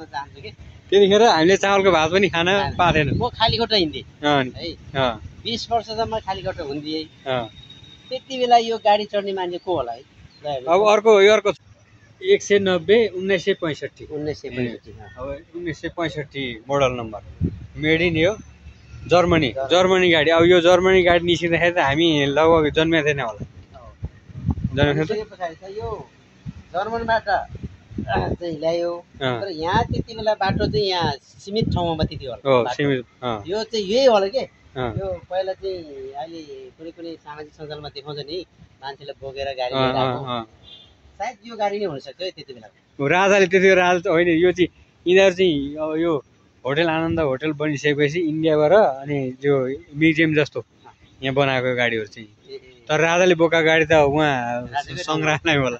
चाहन्छु कि त्यतिखेर हामीले चामलको भात पनि खान पाएन। म खाली खुट्टा हिँड्थेँ है अँ 20 वर्षसम्म खाली खुट्टा हुन्थेँ अँ त्यति बेला यो गाडी चढ्ने मान्छे को होला है अब अर्को यो अर्को 190 1965 1965 अब 1965 मोडल नम्बर मेड इन यो जर्मनी गाडी। अब यो जर्मनी गाडी निस्किँदाखेरि त हामी लगभग जन्मेको थिएन होला। पछाडि चाहिँ यो जर्मनबाट चाहिँ ल्यायो तर यहाँ त्यति बेला बाटो चाहिँ यहाँ सीमित ठाउँमा मात्रै थियो होला यो चाहिँ यही होला के यो पहिला चाहिँ अहिले कुनै कुनै सामाजिक सञ्जालमा देखाउँछ नि मान्छेले बोकेर गाडी लिएर आएको सायद यो गाडी नै हुनसक्छ है त्यति बेला राजाले त्यति राजा होइन यो चाहिँ यिनीहरू चाहिँ अब यो होटल आनन्द होटल बनिसकेपछि इन्डियाबाट अनि जो म्युजियम जस्तो यहाँ बनाएको गाडीहरू चाहिँ तर राजाले बोका गाडी त उहाँ सङ्ग्रहालय होला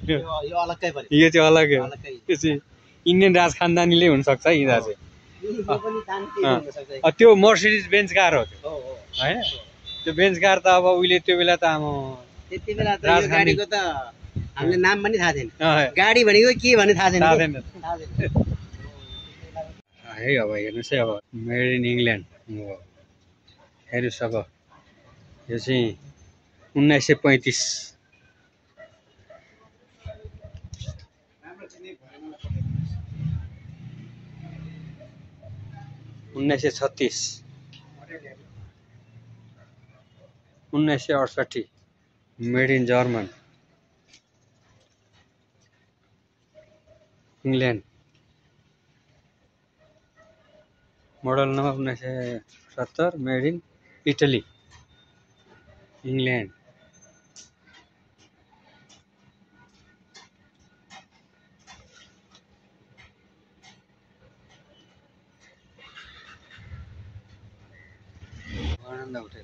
यो अलग्गै भयो यो चाहिँ अलग्गै हो यो चाहिँ इन्डियन राज खानदानीले हुनसक्छ यिनीहरू चाहिँ त्यो मर्सिडिज बेन्च कार हो त्यो होइन त्यो बेन्च कार त अब उहिले त्यो बेला त अब त्यति बेला त यो गाडीको त हामीले नाम पनि थाहा थिएन गाडी भनेको के भन्ने थाहा छैन है। अब हेर्नुहोस् है अब मेड इन इङ्ल्यान्ड हेर्नुहोस् अब यो चाहिँ 1935 1936 1968 made in German England model number 1970 made in Italy England Anand hotel